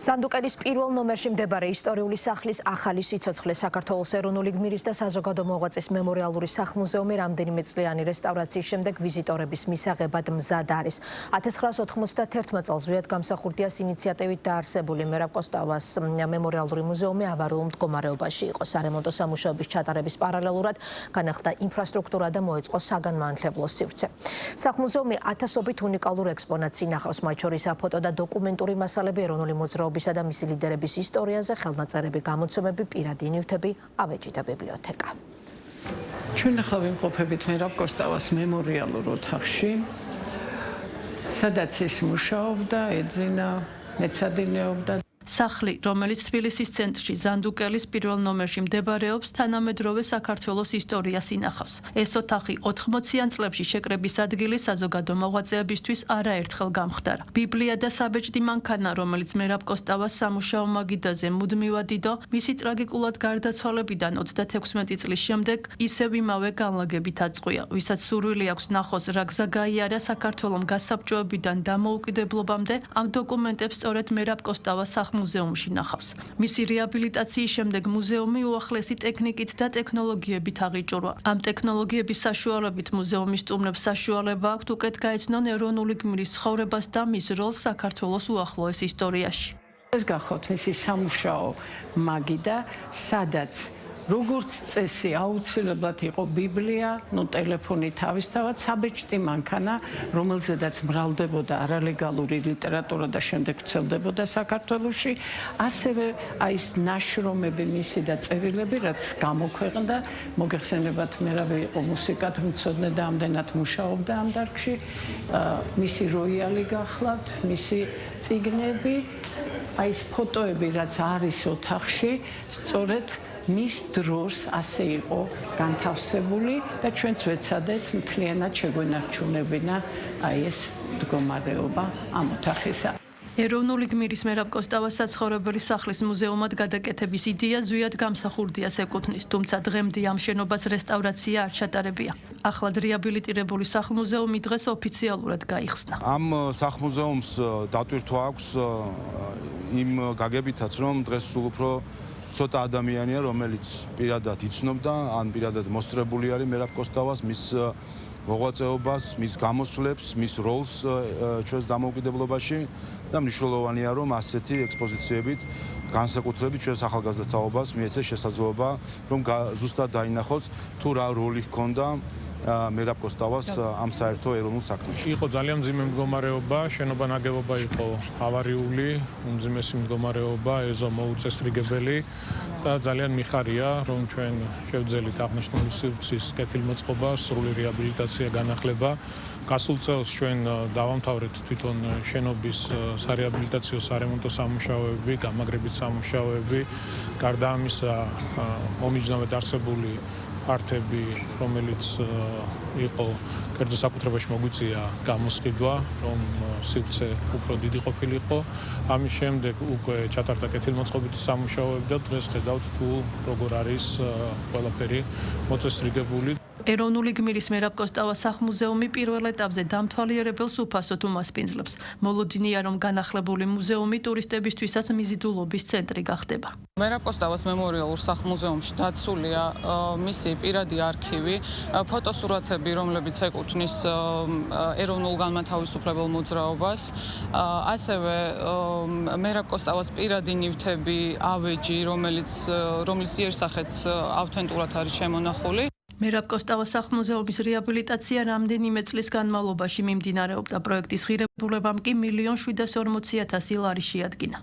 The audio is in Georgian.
სანდუკელის პირველ ნომერში მდებარე ისტორიული სახლის ახალი სიცოცხლე საქართველოს ეროვნული გმირის და საზოგადო მოღვაწის მემორიალური სახლ-მუზეუმი რამდენიმე წლიანი რესტავრაციის შემდეგ ვიზიტორების მისაღებად მზად არის. 1991 წელს ზვიად გამსახურდიას ინიციატივით დაარსებული მერაბ კოსტავას მემორიალური მუზეუმი ავარიულ მდგომარეობაში იყო. სარემონტო სამუშაოების ჩატარების პარალელურად განახლდა ინფრასტრუქტურა და მოეწყო საგანმანათლებლო სივრცე. სახლ-მუზეუმი ათასობით უნიკალურ ექსპონატს ინახავს, მათ შორის აფოტო და დოკუმენტური მასალები ეროვნული მოძრაობისა და მისი ლიდერების ისტორიაზე, ხელნაწერები, გამოცემები, პირადი ნივთები, ავეჯი და ბიბლიოთეკა. ჩვენ ახლა ვიმყოფებით მერაბ კოსტავას მემორიალურ ოთახში, სადაც ის მუშაობდა, ეძინა, მეცადინეობდა. სახლი, რომელიც თბილისის ცენტრში ზანდუკელის პირველ ნომერში მდებარეობს, თანამედროვე საქართველოს ისტორიას ინახავს. ეს ოთახი 80-იან წლებში შეკრების ადგილი საზოგადო მოღვაწეებისთვის არაერთხელ გამხდარა. ბიბლია და საბეჭდი მანქანა, რომელიც მერაბ კოსტავას სამუშაო მაგიდაზე მუდმივად იდო, მისი ტრაგიკულად გარდაცვალებიდან 36 წლის შემდეგ ისევ იმავე განლაგებით აწყვია, ვისაც სურვილი აქვს ნახოს რა გზა გაიარა საქართველომ გასაბჭოებიდან დამოუკიდებლობამდე, ამ დოკუმენტებს სწორედ მერაბ კოსტავას მუზეუმში ნახავს. მისი რეაბილიტაციის შემდეგ მუზეუმი უახლესი ტექნიკით და ტექნოლოგიებით აღიჭურვა. ამ ტექნოლოგიების საშუალებით მუზეუმის სტუმრებს საშუალება აქვთ უკეთ გაეცნონ ეროვნული გმირის ცხოვრებას და მის როლს საქართველოს უახლოეს ისტორიაში. ეს გახოთ მისი სამუშაო მაგიდა, სადაც როგორც წესი აუცილებლად იყო ბიბლია, ტელეფონი თავისთავად, საბეჭდი მანქანა, რომელზედაც მრავლდებოდა არალეგალური ლიტერატურა და შემდეგ ვრცელდებოდა საქართველოში, ასევე ეს ნაშრომები მისი და წერილები, რაც გამოქვეყნდა, მოგეხსენებათ, მერაბი იყო მუსიკათმცოდნე და ამდენად მუშაობდა ამ დარგში, მისი როიალი გახლავთ, მისი წიგნები, ეს ფოტოები, რაც არის ოთახში, სწორედ მის დროს ასე იყო განთავსებული და ჩვენც ვეცადეთ მთლიანად შეგვენარჩუნებინა ეს მდგომარეობა ამ ოთახისა. ეროვნული გმირის მერაბ კოსტავას საცხოვრებელი სახლის მუზეუმად გადაკეთების იდეა ზვიად გამსახურდიას ეკუთვნის, თუმცა დღემდე ამ შენობას რესტავრაცია არ ჩატარებია. ახლად რეაბილიტირებული სახლ-მუზეუმი დღეს ოფიციალურად გაიხსნა. ამ სახლ-მუზეუმს დატვირთვა აქვს იმ გაგებითაც, რომ დღეს სულ უფრო ცოტა ადამიანია, რომელიც პირადად იცნობდა, ან პირადად მოსწრებული არის მერაბ კოსტავას, მის მოღვაწეობას, მის გამოსვლებს, მის როლს ჩვენს დამოუკიდებლობაში და მნიშვნელოვანია, რომ ასეთი ექსპოზიციებით განსაკუთრებით ჩვენს ახალგაზრდა თაობას მიეცეს შესაძლებლობა, რომ ზუსტად დაინახოს თუ რა როლი ჰქონდა მერაბ კოსტავას ამ საერთო ეროვნულ საქმეში. იყო ძალიან მძიმე მდგომარეობა, შენობა ნაგებობა იყო ავარიული, უმძიმესი მდგომარეობა, ეზო მოუწესრიგებელი და ძალიან მიხარია, რომ ჩვენ შევძელით აღნიშნული სივრცის კეთილმოწყობა, სრული რეაბილიტაცია, განახლება. გასულ წელს ჩვენ დავამთავრეთ თვითონ შენობის სარეაბილიტაციო სარემონტო სამუშაოები, გამაგრებით სამუშაოები, გარდა ამისა მომიჯნავედ არსებული ფართები, რომელიც იყო კერძო საკუთრებაში მოგვიწია გამოსყიდვა, რომ სივრცე უფრო დიდი ყოფილიყო. ამის შემდეგ უკვე ჩატარდა კეთილმოწყობითი სამუშაოები და დღეს ხედავთ თუ როგორ არის ყველაფერი მოწესრიგებული. ეროვნული გმირის მერაბ კოსტავას სახლ-მუზეუმი პირველ ეტაპზე დამთვალიერებელს უფასოდ უმასპინძლებს. მოლოდინია, რომ განახლებული მუზეუმი ტურისტებისთვისაც მიზიდულობის ცენტრი გახდება. მერაბ კოსტავას მემორიალურ სახლ-მუზეუმში დაცულია მისი პირადი არქივი, ფოტოსურათები, რომლებიც ეკუთვნის ეროვნულ განმათავისუფლებელ მოძრაობას, ასევე მერაბ კოსტავას პირადი ნივთები, ავეჯი, რომლის იერსახეც ავთენტურად არის შემონახული. მერაბ კოსტავას სახლ-მუზეუმის რეაბილიტაცია რამდენიმე წლის განმავლობაში მიმდინარეობდა. პროექტის ღირებულებამ კი 1,740,000 ლარი შეადგინა.